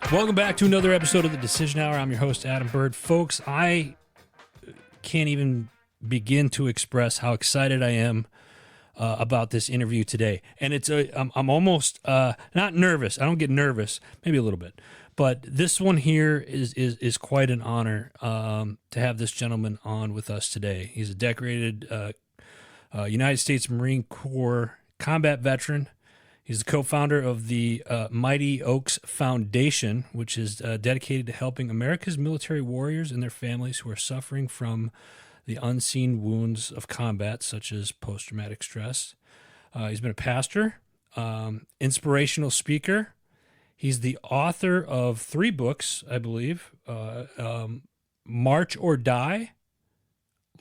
Welcome back to another episode of the Decision Hour. I'm your host, Adam Bird. Folks, I can't even begin to express how excited I am about this interview today. And I'm almost not nervous. I don't get nervous, maybe a little bit. But this one here is quite an honor to have this gentleman on with us today. He's a decorated United States Marine Corps combat veteran. He's the co-founder of the Mighty Oaks Foundation, which is dedicated to helping America's military warriors and their families who are suffering from the unseen wounds of combat, such as post-traumatic stress. He's been a pastor, inspirational speaker. He's the author of 3 books, I believe, March or Die,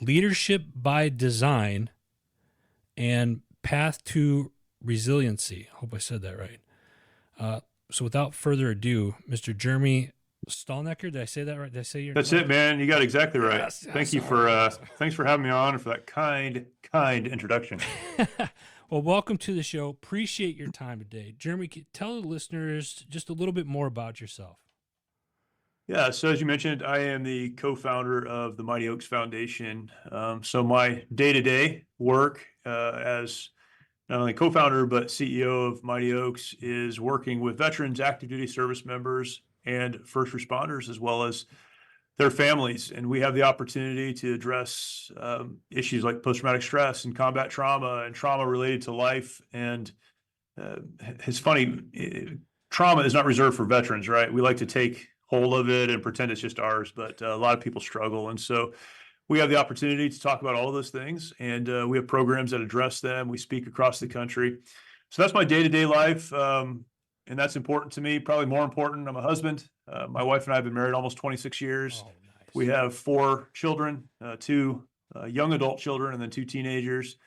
Leadership by Design, and Path to Resiliency. I hope I said that right. So without further ado, Mr. Jeremy Stalnecker, did I say that right? Did I say your That's name? it, man. You got it exactly right. Yes, Thanks for having me on and for that kind introduction. Well, welcome to the show. Appreciate your time today. Jeremy, tell the listeners just a little bit more about yourself. Yeah, so as you mentioned, I am the co-founder of the Mighty Oaks Foundation. So my day-to-day work as not only co-founder but CEO of Mighty Oaks is working with veterans, active duty service members, and first responders, as well as their families. And we have the opportunity to address issues like post-traumatic stress and combat trauma and trauma related to life. And it's funny, trauma is not reserved for veterans, right? We like to take hold of it and pretend it's just ours, but a lot of people struggle. And so we have the opportunity to talk about all of those things, and we have programs that address them. We speak across the country. So that's my day-to-day life, and that's important to me. Probably more important, I'm a husband. My wife and I have been married almost 26 years. Oh, nice. We have 4 children, 2 young adult children, and then 2 teenagers.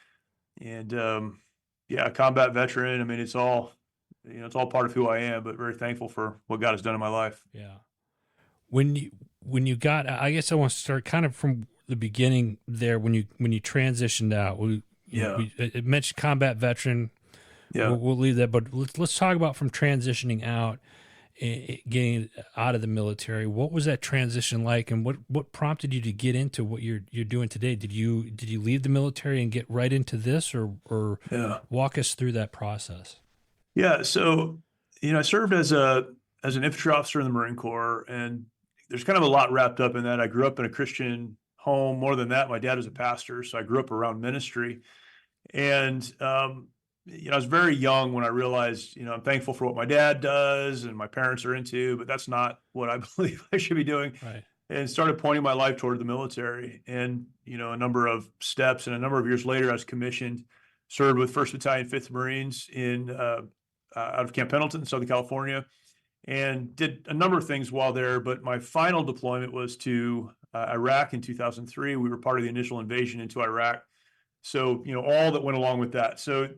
And combat veteran. I mean, it's all part of who I am, but very thankful for what God has done in my life. Yeah. When you got, I guess I want to start kind of from the beginning there. When you transitioned out, it mentioned combat veteran. Yeah. We'll leave that, but let's talk about from transitioning out, getting out of the military. What was that transition like, and what prompted you to get into what you're doing today? Did you leave the military and get right into this, or walk us through that process? Yeah. So, I served as an infantry officer in the Marine Corps, and there's kind of a lot wrapped up in that. I grew up in a Christian home. More than that, my dad was a pastor, so I grew up around ministry. And I was very young when I realized, I'm thankful for what my dad does and my parents are into, but that's not what I believe I should be doing. Right. And started pointing my life toward the military. And, a number of steps, and a number of years later, I was commissioned, served with 1st Battalion, 5th Marines out of Camp Pendleton, Southern California, and did a number of things while there. But my final deployment was to Iraq in 2003. We were part of the initial invasion into Iraq. So, all that went along with that. So,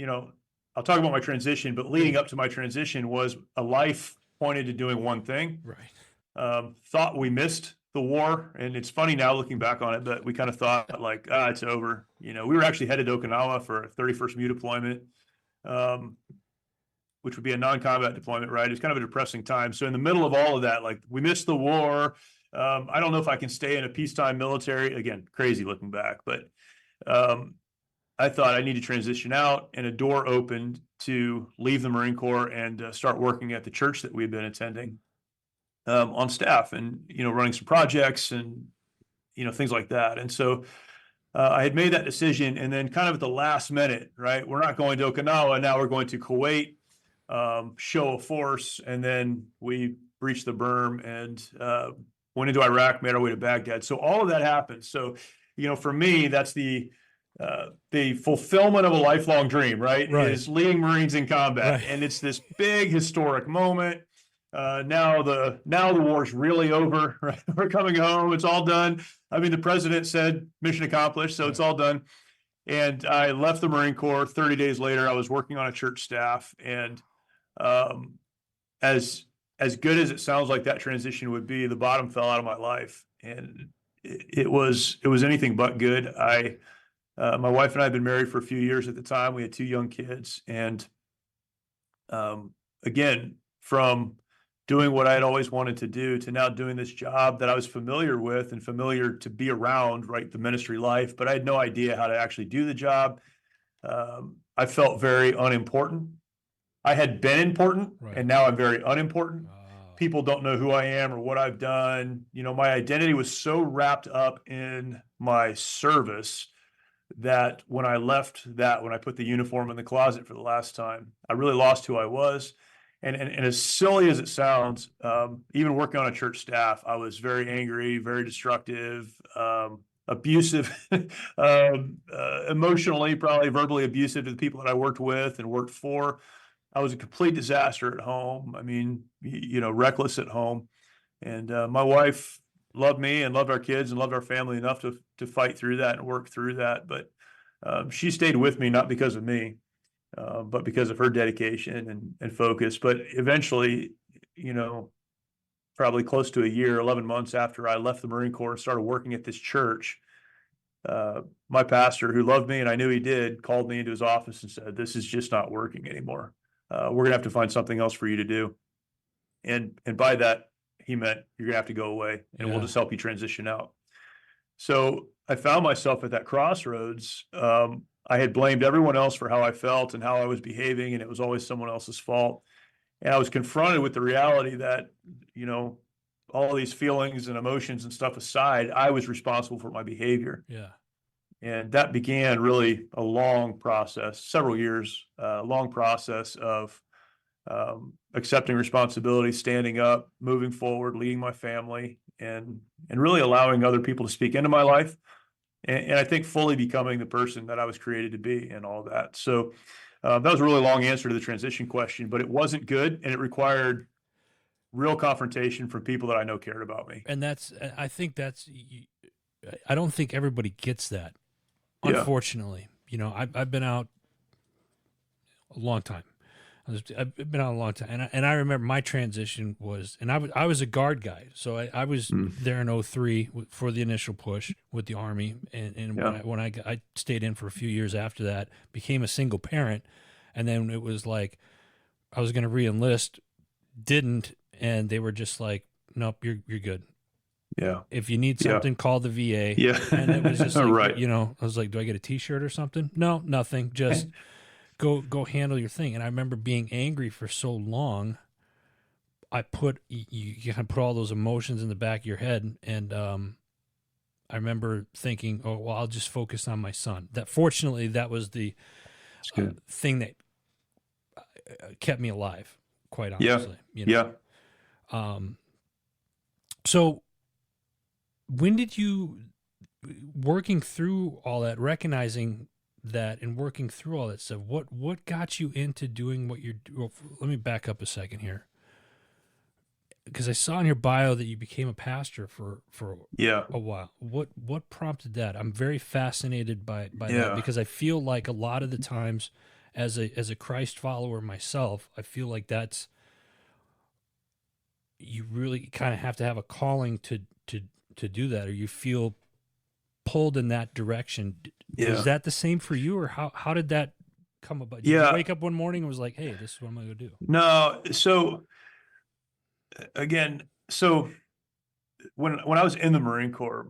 I'll talk about my transition, but leading up to my transition was a life pointed to doing one thing. Right. Thought we missed the war. And it's funny now looking back on it, but we kind of thought like, it's over. We were actually headed to Okinawa for a 31st MEU deployment, which would be a non-combat deployment, right? It's kind of a depressing time. So in the middle of all of that, like, we missed the war. I don't know if I can stay in a peacetime military. Again, crazy looking back, but I thought I need to transition out, and a door opened to leave the Marine Corps and start working at the church that we had been attending on staff, and running some projects and things like that. And so I had made that decision, and then kind of at the last minute, right? We're not going to Okinawa now. We're going to Kuwait. Show of force, and then we breached the berm and went into Iraq, made our way to Baghdad. So all of that happened. So, for me, that's the fulfillment of a lifelong dream, right? Is leading Marines in combat, and it's this big historic moment. Now the war's really over. Right? We're coming home. It's all done. I mean, the president said mission accomplished, so it's all done. And I left the Marine Corps. 30 days later, I was working on a church staff, and as good as it sounds like that transition would be, the bottom fell out of my life, and it was anything but good. My wife and I had been married for a few years at the time. We had 2 young kids, and again, from doing what I had always wanted to do to now doing this job that I was familiar with and familiar to be around, right? The ministry life, but I had no idea how to actually do the job. I felt very unimportant. I had been important Right. and now I'm very unimportant. Oh, People don't know who I am or what I've done. You know, my identity was so wrapped up in my service that when I left that, when I put the uniform in the closet for the last time, I really lost who I was. And as silly as it sounds, even working on a church staff, I was very angry, very destructive, abusive, emotionally, probably verbally abusive to the people that I worked with and worked for. I was a complete disaster at home. I mean, you know, reckless at home. And my wife loved me and loved our kids and loved our family enough to fight through that and work through that. But she stayed with me not because of me, but because of her dedication and focus. But eventually, you know, probably close to a year, 11 months after I left the Marine Corps and started working at this church, my pastor, who loved me and I knew he did, called me into his office and said, "This is just not working anymore. We're gonna have to find something else for you to do." And by that, he meant you're gonna have to go away and we'll yeah. just help you transition out. So I found myself at that crossroads. I had blamed everyone else for how I felt and how I was behaving, and it was always someone else's fault. And I was confronted with the reality that, you know, all these feelings and emotions and stuff aside, I was responsible for my behavior. Yeah. And that began really a long process, several years, long process of accepting responsibility, standing up, moving forward, leading my family, and really allowing other people to speak into my life, and I think fully becoming the person that I was created to be, and all that. So that was a really long answer to the transition question, but it wasn't good, and it required real confrontation from people that I know cared about me. And I think I don't think everybody gets that. Yeah. Unfortunately, I've been out a long time. I've been out a long time, and I remember my transition was, and I was a guard guy, so I was there in 03 for the initial push with the Army, and Yeah. when I stayed in for a few years after that, became a single parent, and then it was like I was going to re-enlist, didn't, and they were just like, "Nope, you're good. Yeah. If you need Yeah. something, call the VA." Yeah. And it was just like, Right. I was like, "Do I get a T-shirt or something?" No, nothing. Just go handle your thing. And I remember being angry for so long. I put you kind of put all those emotions in the back of your head, and I remember thinking, "Oh well, I'll just focus on my son." That fortunately, that was the That's good. thing that kept me alive. Quite Yeah. honestly, Yeah. So when did you, working through all that, recognizing that and working through all that stuff, what got you into doing what you're doing? Well, let me back up a second here, because I saw in your bio that you became a pastor for Yeah. a while. What prompted that? I'm very fascinated by that, Yeah. because I feel like a lot of the times, as a Christ follower myself, I feel like that's, you really kind of have to have a calling to do that, or you feel pulled in that direction. Was Yeah. that the same for you, or how did that come about? Did you Yeah. wake up one morning and was like, "Hey, this is what I'm going to do"? No. So again, so when I was in the Marine Corps,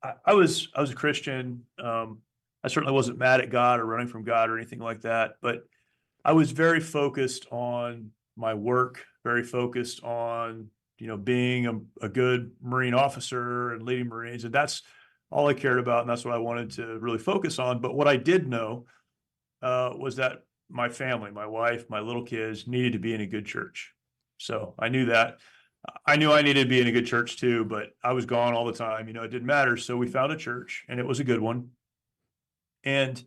I was a Christian. I certainly wasn't mad at God or running from God or anything like that, but I was very focused on my work, very focused on, you know, being a good Marine officer and leading Marines, and that's all I cared about, and that's what I wanted to really focus on. But what I did know was that my family, my wife, my little kids needed to be in a good church. So I knew that. I knew I needed to be in a good church too, but I was gone all the time. You know, it didn't matter. So we found a church, and it was a good one. And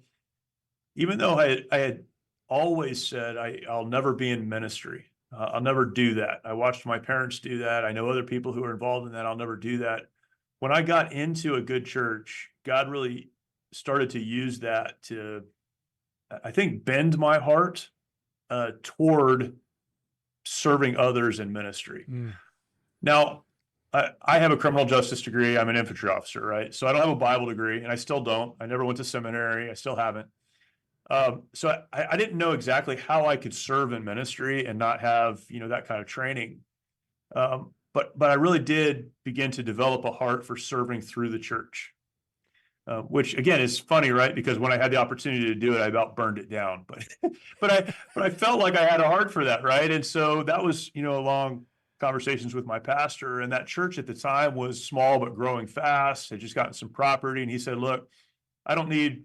even though I had always said I'll never be in ministry, I'll never do that. I watched my parents do that. I know other people who are involved in that. I'll never do that. When I got into a good church, God really started to use that to, I think, bend my heart toward serving others in ministry. Now, I have a criminal justice degree. I'm an infantry officer, right? So I don't have a Bible degree, and I still don't. I never went to seminary. I still haven't. So I didn't know exactly how I could serve in ministry and not have, you know, that kind of training. But I really did begin to develop a heart for serving through the church. Which again is funny, right? Because when I had the opportunity to do it, I about burned it down. But but I felt like I had a heart for that, right? And so that was, long conversations with my pastor. And that church at the time was small but growing fast. Had just gotten some property, and he said, "Look, I don't need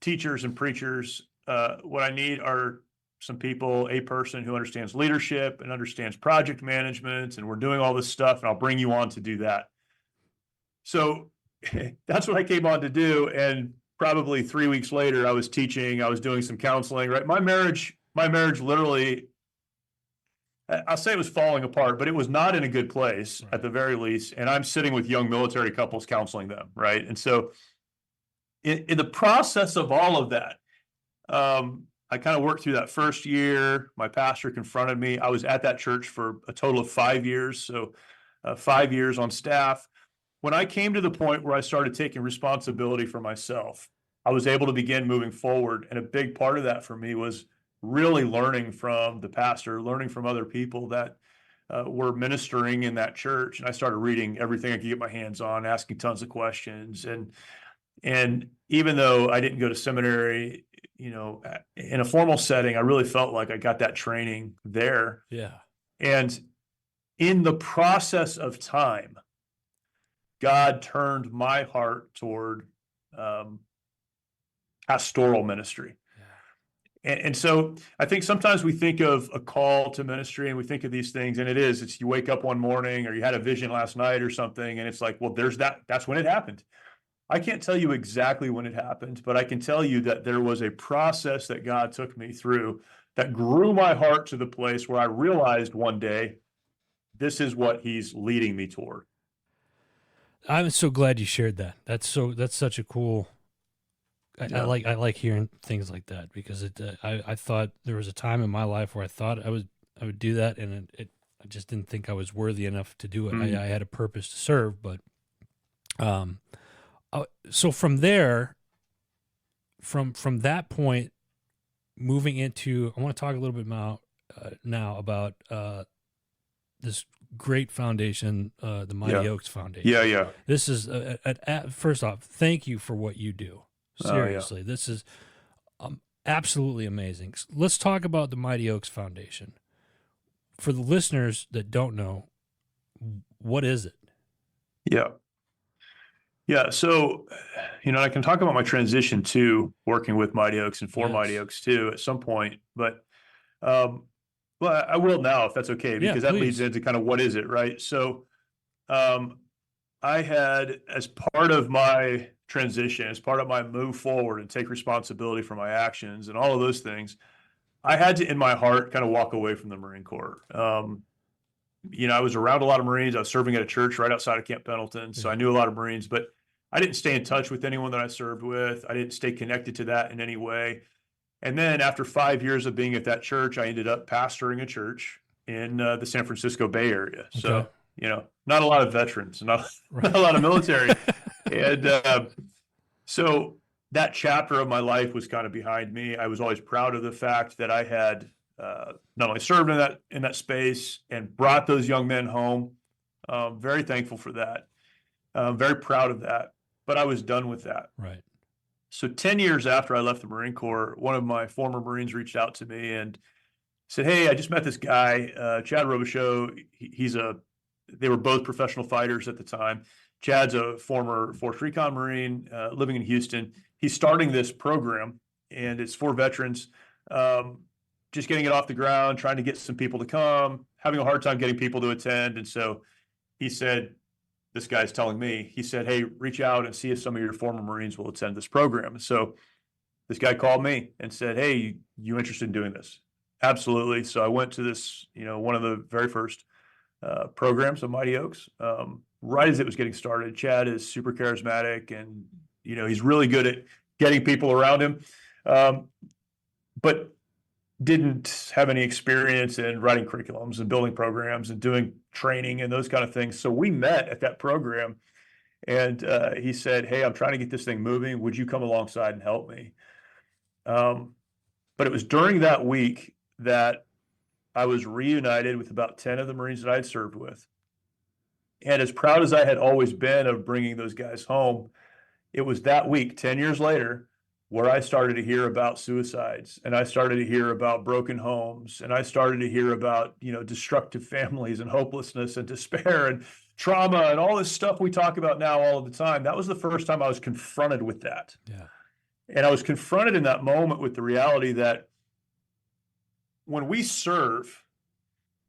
teachers and preachers. What I need are some people, a person who understands leadership and understands project management, and we're doing all this stuff, and I'll bring you on to do that." So that's what I came on to do. And probably 3 weeks later, I was teaching, I was doing some counseling, right? My marriage literally, I'll say it was falling apart, but it was not in a good place at the very least. And I'm sitting with young military couples counseling them, right? And so in the process of all of that, I kind of worked through that first year. My pastor confronted me. I was at that church for a total of 5 years. So 5 years on staff. When I came to the point where I started taking responsibility for myself, I was able to begin moving forward. And a big part of that for me was really learning from the pastor, learning from other people that were ministering in that church. And I started reading everything I could get my hands on, asking tons of questions. And even though I didn't go to seminary, in a formal setting, I really felt like I got that training there. Yeah. And in the process of time, God turned my heart toward pastoral ministry. And so I think sometimes we think of a call to ministry and we think of these things, and it's you wake up one morning or you had a vision last night or something, and it's like, well, that's when it happened. I can't tell you exactly when it happened, but I can tell you that there was a process that God took me through that grew my heart to the place where I realized one day, this is what he's leading me toward. I'm so glad you shared that. That's such a cool. I like hearing things like that, because I thought there was a time in my life where I thought I would do that, and I just didn't think I was worthy enough to do it. I had a purpose to serve, but so from there, from that point, moving into, I want to talk a little bit now about this great foundation, the Mighty Oaks Foundation. Yeah. This is first off, thank you for what you do. Seriously, this is absolutely amazing. Let's talk about the Mighty Oaks Foundation. For the listeners that don't know, what is it? Yeah. So, I can talk about my transition to working with Mighty Oaks and for Mighty Oaks too at some point, but well, I will now, if that's okay, because that leads into kind of what is it, right? So, I had, as part of my transition, as part of my move forward and take responsibility for my actions and all of those things, I had to, in my heart, kind of walk away from the Marine Corps. I was around a lot of Marines. I was serving at a church right outside of Camp Pendleton, so I knew a lot of Marines, but I didn't stay in touch with anyone that I served with. I didn't stay connected to that in any way. And then after 5 years of being at that church, I ended up pastoring a church in the San Francisco Bay Area. Okay. So, not a lot of veterans, not a lot of military. And so that chapter of my life was kind of behind me. I was always proud of the fact that I had not only served in that space and brought those young men home. Very thankful for that. Very proud of that. But I was done with that. Right. So 10 years after I left the Marine Corps, one of my former Marines reached out to me and said, "Hey, I just met this guy, Chad Robichaux. They were both professional fighters at the time. Chad's a former Force Recon Marine living in Houston. He's starting this program, and it's for veterans, just getting it off the ground, trying to get some people to come, having a hard time getting people to attend." And so he said, this guy's telling me, he said, "Hey, reach out and see if some of your former Marines will attend this program." So this guy called me and said, "Hey, you interested in doing this?" Absolutely. So I went to this, one of the very first programs of Mighty Oaks, right as it was getting started. Chad is super charismatic, and he's really good at getting people around him, but didn't have any experience in writing curriculums and building programs and doing training and those kind of things. So we met at that program, and he said, "Hey, I'm trying to get this thing moving. Would you come alongside and help me?" But it was during that week that I was reunited with about 10 of the Marines that I had served with. And as proud as I had always been of bringing those guys home, it was that week, 10 years later, where I started to hear about suicides, and I started to hear about broken homes, and I started to hear about, destructive families and hopelessness and despair and trauma and all this stuff we talk about now all of the time. That was the first time I was confronted with that. Yeah. And I was confronted in that moment with the reality that when we serve,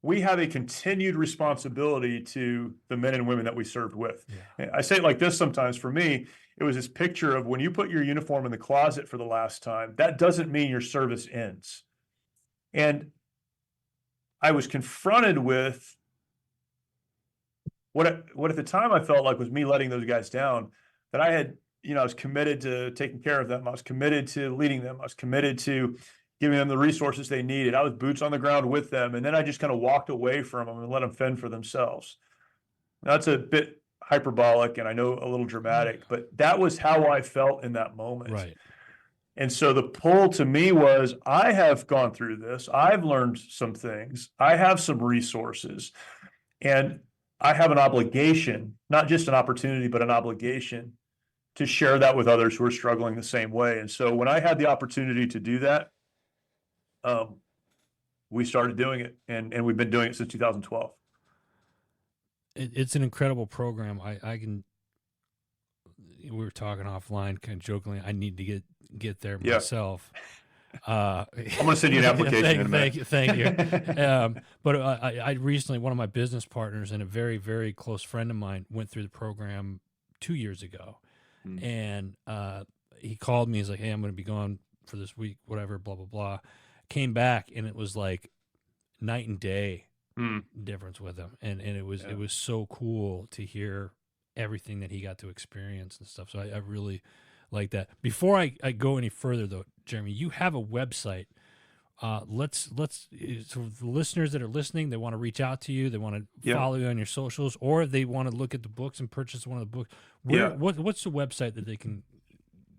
we have a continued responsibility to the men and women that we served with. Yeah. I say it like this sometimes. For me, it was this picture of when you put your uniform in the closet for the last time, that doesn't mean your service ends. And I was confronted with what at the time I felt like was me letting those guys down, that I had, I was committed to taking care of them. I was committed to leading them. I was committed to giving them the resources they needed. I was boots on the ground with them. And then I just kind of walked away from them and let them fend for themselves. Now, that's a bit hyperbolic and I know a little dramatic, but that was how I felt in that moment. Right. And so the pull to me was, I have gone through this. I've learned some things. I have some resources, and I have an obligation, not just an opportunity, but an obligation to share that with others who are struggling the same way. And so when I had the opportunity to do that, we started doing it, and we've been doing it since 2012. It's an incredible program. I can. We were talking offline, kind of jokingly. I need to get there myself. I'm going to send you an application in a minute. Thank you. But I recently, one of my business partners and a very, very close friend of mine went through the program 2 years ago, and he called me. He's like, "Hey, I'm going to be gone for this week, whatever, blah blah blah." Came back and it was like night and day difference with him, and it was so cool to hear everything that he got to experience and stuff. So I really like that. Before I go any further though, Jeremy, you have a website. Let's so the listeners that are listening, they want to reach out to you, they want to follow you on your socials, or they want to look at the books and purchase one of the books. What's the website that they can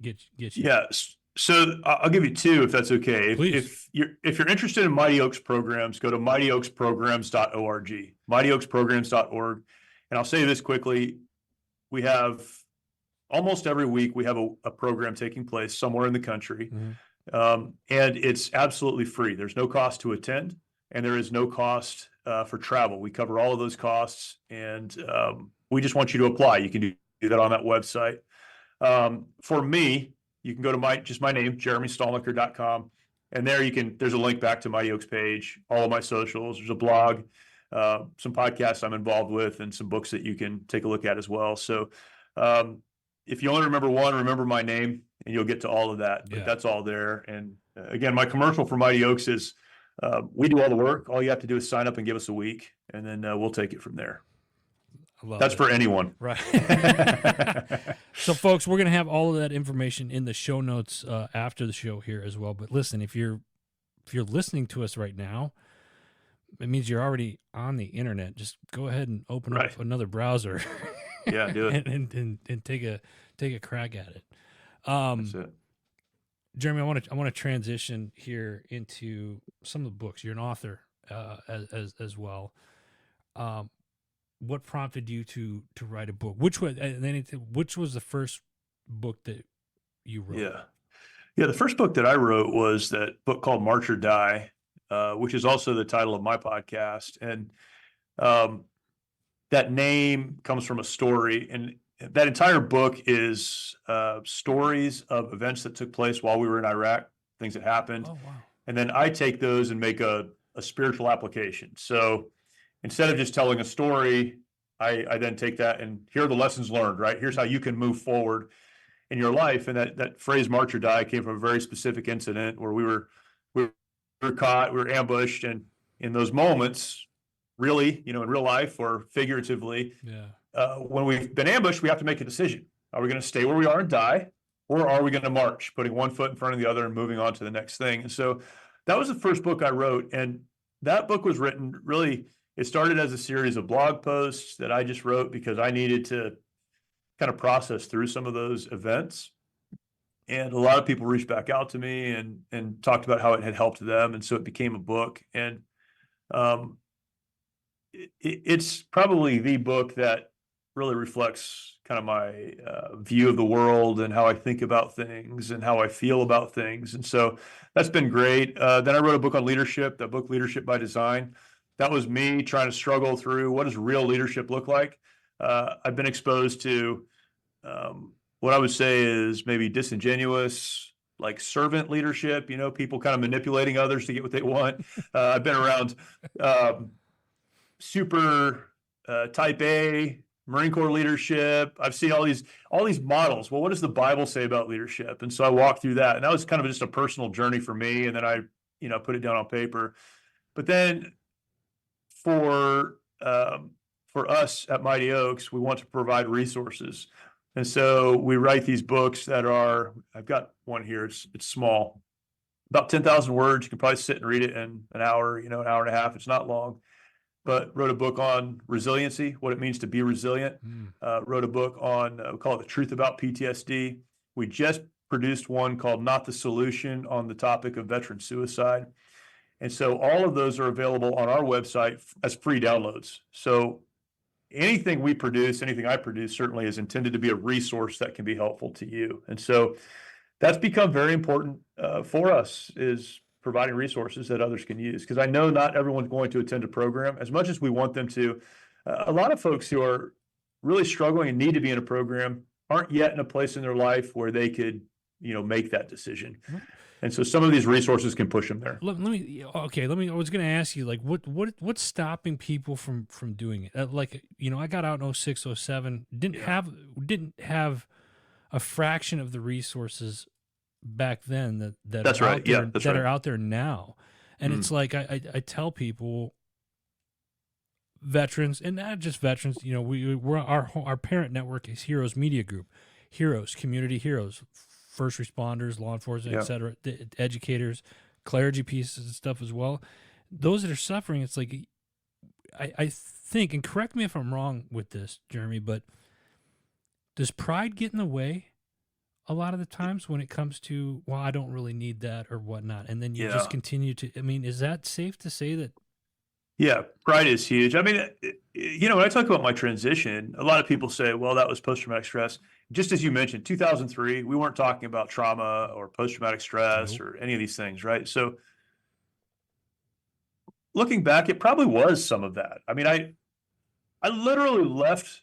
get you? Yes. So I'll give you two, if that's okay. Please. If you're interested in Mighty Oaks programs, go to mightyoaksprograms.org, mightyoaksprograms.org. And I'll say this quickly. We have almost every week, we have a program taking place somewhere in the country. And it's absolutely free. There's no cost to attend, and there is no cost for travel. We cover all of those costs, and we just want you to apply. You can do that on that website. For me, you can go to my name, jeremystalnecker.com, and there there's a link back to Mighty Oaks page, all of my socials. There's a blog, some podcasts I'm involved with, and some books that you can take a look at as well. So if you only remember one, remember my name, and you'll get to all of that. But that's all there. And again, my commercial for Mighty Oaks is we do all the work. All you have to do is sign up and give us a week, and then we'll take it from there. That's for anyone. Right. So, folks, we're going to have all of that information in the show notes after the show here as well. But listen, if you're listening to us right now, it means you're already on the internet. Just go ahead and open up another browser. Do it. and take a crack at it. That's it. Jeremy, I want to transition here into some of the books. You're an author as well. What prompted you to write a book? Which was the first book that you wrote? Yeah. The first book that I wrote was that book called March or Die, which is also the title of my podcast. And that name comes from a story, and that entire book is stories of events that took place while we were in Iraq, things that happened. Oh, wow. And then I take those and make a spiritual application. So instead of just telling a story, I then take that and here are the lessons learned, right? Here's how you can move forward in your life. And that phrase March or Die came from a very specific incident where we were caught, we were ambushed. And in those moments, really, in real life or figuratively, when we've been ambushed, we have to make a decision. Are we going to stay where we are and die? Or are we going to march, putting one foot in front of the other and moving on to the next thing? And so that was the first book I wrote. And that book was written really, it started as a series of blog posts that I just wrote because I needed to kind of process through some of those events. And a lot of people reached back out to me and talked about how it had helped them. And so it became a book. And Um, it's probably the book that really reflects kind of my view of the world and how I think about things and how I feel about things. And so that's been great. Then I wrote a book on leadership, that book, Leadership by Design. That was me trying to struggle through what does real leadership look like. I've been exposed to what I would say is maybe disingenuous, like servant leadership, people kind of manipulating others to get what they want. I've been around super type A Marine Corps leadership. I've seen all these models. Well, what does the Bible say about leadership? And so I walked through that, and that was kind of just a personal journey for me. And then I, put it down on paper. But then for us at Mighty Oaks, we want to provide resources, and so we write these books that are. I've got one here. It's small, about 10,000 words. You can probably sit and read it in an hour, an hour and a half. It's not long. But wrote a book on resiliency, what it means to be resilient. Wrote a book on, we call it The Truth About PTSD. We just produced one called Not the Solution on the topic of veteran suicide. And so all of those are available on our website as free downloads. So anything we produce, anything I produce, certainly is intended to be a resource that can be helpful to you. And so that's become very important for us, is providing resources that others can use. Because I know not everyone's going to attend a program as much as we want them to. A lot of folks who are really struggling and need to be in a program aren't yet in a place in their life where they could, make that decision. And so some of these resources can push them there. Let me. I was going to ask you, like, what's stopping people from doing it? I got out in 06, 07, didn't have a fraction of the resources back then that That's are right. out there, That's that right. are out there now. And it's like I tell people, veterans, and not just veterans, we're our parent network is Heroes Media Group. Heroes, community heroes, first responders, law enforcement, et cetera, educators, clergy pieces and stuff as well. Those that are suffering, it's like I think, and correct me if I'm wrong with this, Jeremy, but does pride get in the way a lot of the times when it comes to, well, I don't really need that or whatnot, and then you just continue to, is that safe to say that? Yeah, pride is huge. I mean, when I talk about my transition, a lot of people say, well, that was post-traumatic stress. Just as you mentioned, 2003, we weren't talking about trauma or post-traumatic stress or any of these things, right? So looking back, it probably was some of that. I mean, I literally left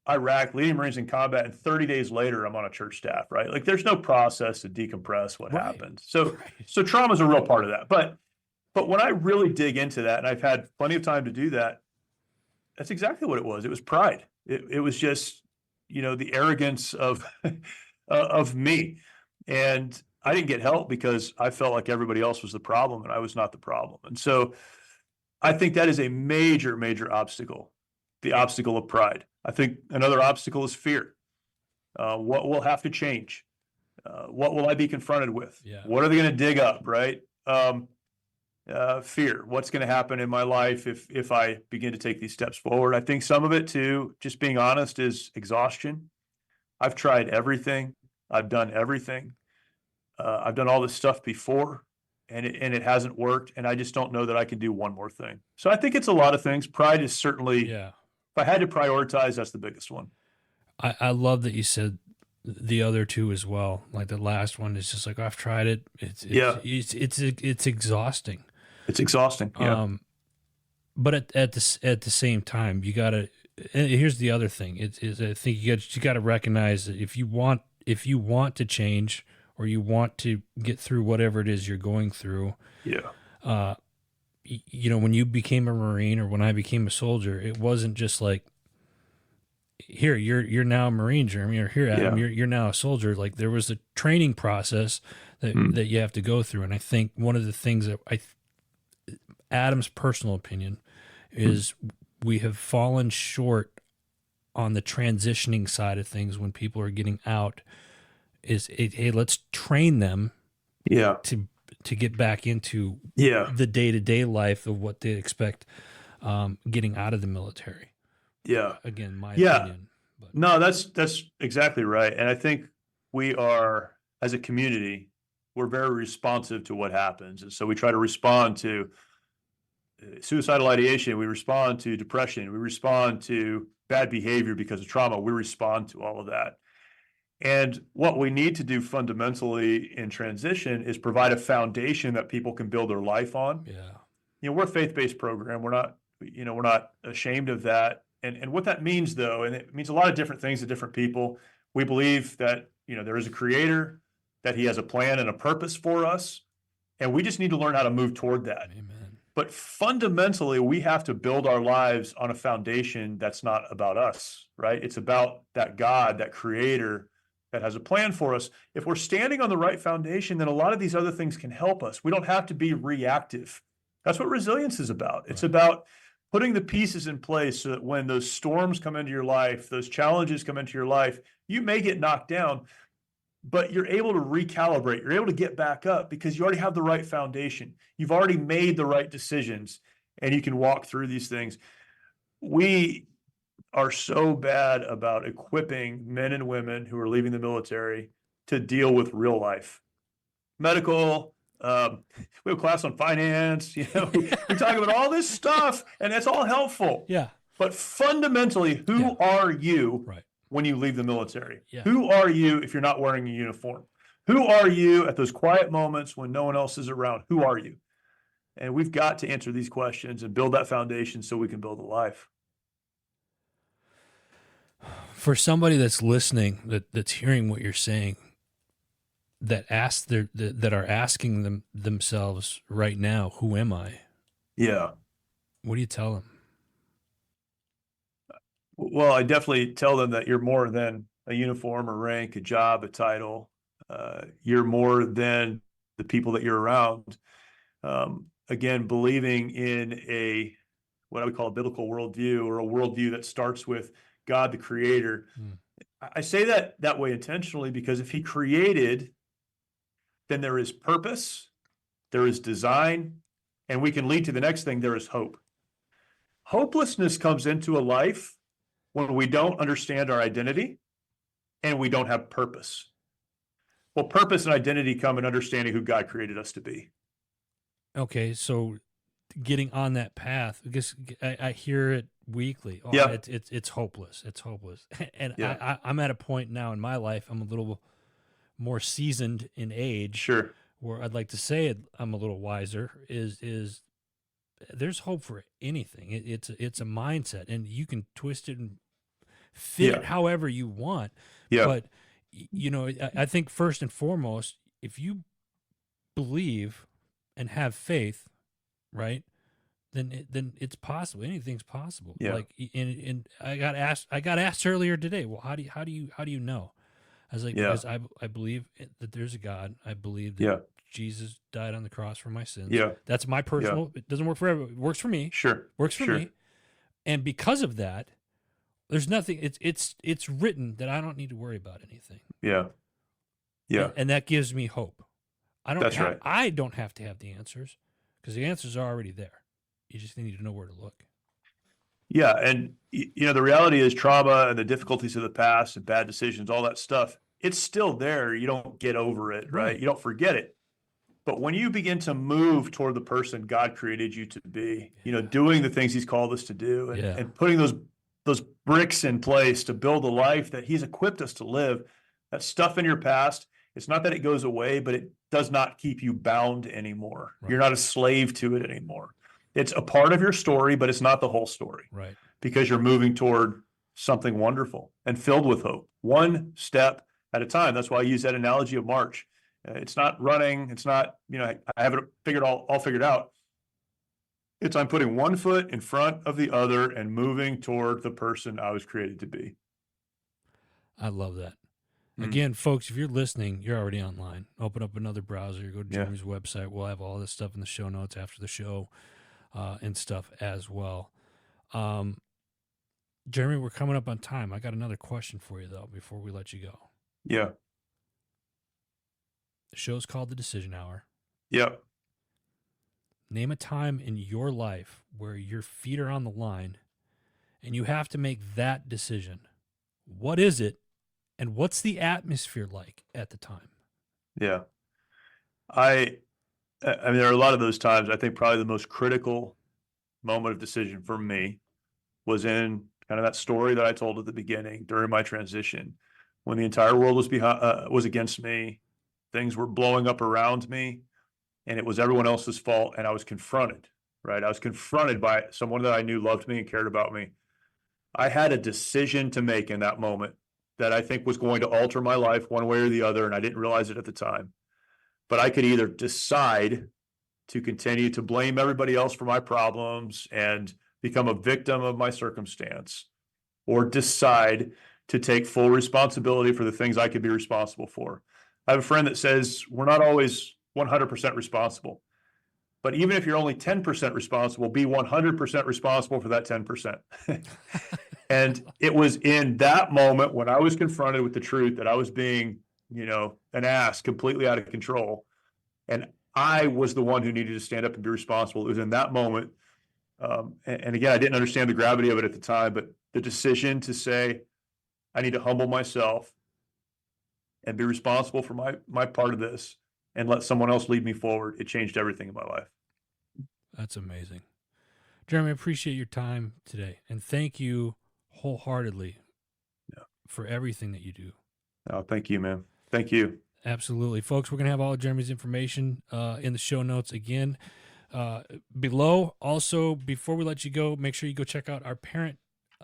Iraq, leading Marines in combat, and 30 days later, I'm on a church staff, right? Like, there's no process to decompress what happened. So trauma is a real part of that. But when I really dig into that, and I've had plenty of time to do that, that's exactly what it was. It was pride. It was just, the arrogance of of me. And I didn't get help because I felt like everybody else was the problem and I was not the problem. And so I think that is a major, major obstacle, the obstacle of pride. I think another obstacle is fear. What will have to change? What will I be confronted with? Yeah. What are they going to dig up, right? Fear. What's going to happen in my life if I begin to take these steps forward? I think some of it too, just being honest, is exhaustion. I've tried everything. I've done everything. I've done all this stuff before, and it hasn't worked. And I just don't know that I can do one more thing. So I think it's a lot of things. Pride is certainly, if I had to prioritize, that's the biggest one. I love that you said the other two as well. Like the last one is just like, I've tried it. It's exhausting. It's exhausting. Yeah. But at the same time, you gotta. Here's the other thing. I think you got to recognize that if you want to change or you want to get through whatever it is you're going through. Yeah. When you became a Marine or when I became a soldier, it wasn't just like, here, you're now a Marine, Jeremy, or here, Adam, you're now a soldier. Like, there was a training process that you have to go through. And I think one of the things that Adam's personal opinion is we have fallen short on the transitioning side of things when people are getting out. Hey, let's train them to get back into the day-to-day life of what they expect getting out of the military. Yeah. Again, my opinion. But. No, that's exactly right. And I think we are, as a community, we're very responsive to what happens. And so we try to respond to suicidal ideation, we respond to depression, we respond to bad behavior because of trauma, we respond to all of that. And what we need to do fundamentally in transition is provide a foundation that people can build their life on. Yeah. We're a faith-based program. We're not ashamed of that. And what that means, though, and it means a lot of different things to different people. We believe that, there is a creator, that he has a plan and a purpose for us, and we just need to learn how to move toward that. Amen. But fundamentally, we have to build our lives on a foundation that's not about us, right? It's about that God, that creator that has a plan for us. If we're standing on the right foundation, then a lot of these other things can help us. We don't have to be reactive. That's what resilience is about. It's about putting the pieces in place so that when those storms come into your life, those challenges come into your life, you may get knocked down, but you're able to recalibrate. You're able to get back up because you already have the right foundation. You've already made the right decisions, and you can walk through these things. We are so bad about equipping men and women who are leaving the military to deal with real life. Medical, we have a class on finance, we talk about all this stuff, and that's all helpful. Yeah. But fundamentally, who are you when you leave the military? Yeah. Who are you if you're not wearing a uniform? Who are you at those quiet moments when no one else is around? Who are you? And we've got to answer these questions and build that foundation so we can build a life. For somebody that's listening, that's hearing what you're saying, that are asking themselves right now, who am I? Yeah. What do you tell them? Well, I definitely tell them that you're more than a uniform, a rank, a job, a title. You're more than the people that you're around. Again, believing in what I would call a biblical worldview, or a worldview that starts with God, the creator. I say that way intentionally because if he created, then there is purpose, there is design, and we can lead to the next thing, there is hope. Hopelessness comes into a life when we don't understand our identity and we don't have purpose. Well, purpose and identity come in understanding who God created us to be. Okay, so getting on that path, because I hear it weekly. Oh, Yeah. It's hopeless. It's hopeless. And Yeah. I'm at a point now in my life, I'm a little more seasoned in age. Sure. Where I'd like to say it, I'm a little wiser, is there's hope for anything. It's a mindset, and you can twist it and fit it however you want. Yeah. But, I think first and foremost, if you believe and have faith, right, then it's possible. Anything's possible. Yeah. Like, and I got asked earlier today, well, how do you know? I was like, because I believe that there's a God. I believe that Jesus died on the cross for my sins. Yeah. That's my personal. It doesn't work for everyone. It works for me. Sure. Works for me. And because of that, there's nothing. It's written that I don't need to worry about anything. Yeah. Yeah. And that gives me hope. That's right. I don't have to have the answers because the answers are already there. You just need to know where to look. Yeah. And, the reality is trauma and the difficulties of the past and bad decisions, all that stuff, it's still there. You don't get over it, right? You don't forget it. But when you begin to move toward the person God created you to be, doing the things he's called us to do and putting those bricks in place to build a life that he's equipped us to live, that stuff in your past, it's not that it goes away, but it does not keep you bound anymore. Right. You're not a slave to it anymore. It's a part of your story, but it's not the whole story. Right. Because you're moving toward something wonderful and filled with hope, one step at a time. That's why I use that analogy of March. It's not running. It's not, I have it all figured out. It's I'm putting one foot in front of the other and moving toward the person I was created to be. I love that. Again, folks, if you're listening, you're already online. Open up another browser, go to Jeremy's website. We'll have all this stuff in the show notes after the show and stuff as well. Jeremy, we're coming up on time. I got another question for you, though, before we let you go. Yeah. The show's called The Decision Hour. Yeah. Name a time in your life where your feet are on the line and you have to make that decision. What is it, and what's the atmosphere like at the time? Yeah. I mean, there are a lot of those times. I think probably the most critical moment of decision for me was in kind of that story that I told at the beginning during my transition, when the entire world was against me, things were blowing up around me, and it was everyone else's fault. And I was confronted, right? I was confronted by someone that I knew loved me and cared about me. I had a decision to make in that moment that I think was going to alter my life one way or the other, and I didn't realize it at the time. But I could either decide to continue to blame everybody else for my problems and become a victim of my circumstance, or decide to take full responsibility for the things I could be responsible for. I have a friend that says we're not always 100% responsible, but even if you're only 10% responsible, be 100% responsible for that 10%. And it was in that moment when I was confronted with the truth that I was being, an ass, completely out of control. And I was the one who needed to stand up and be responsible. It was in that moment. And again, I didn't understand the gravity of it at the time, but the decision to say, I need to humble myself and be responsible for my part of this and let someone else lead me forward, it changed everything in my life. That's amazing. Jeremy, I appreciate your time today, and thank you wholeheartedly for everything that you do. Oh, thank you, man. Thank you. Absolutely. Folks, we're going to have all of Jeremy's information in the show notes again below. Also, before we let you go, make sure you go check out our parent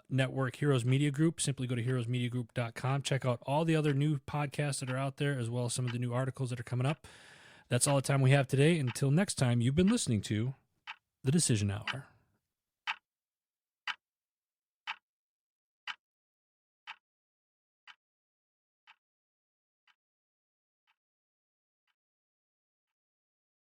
network, Heroes Media Group. Simply go to heroesmediagroup.com. Check out all the other new podcasts that are out there, as well as some of the new articles that are coming up. That's all the time we have today. Until next time, you've been listening to The Decision Hour.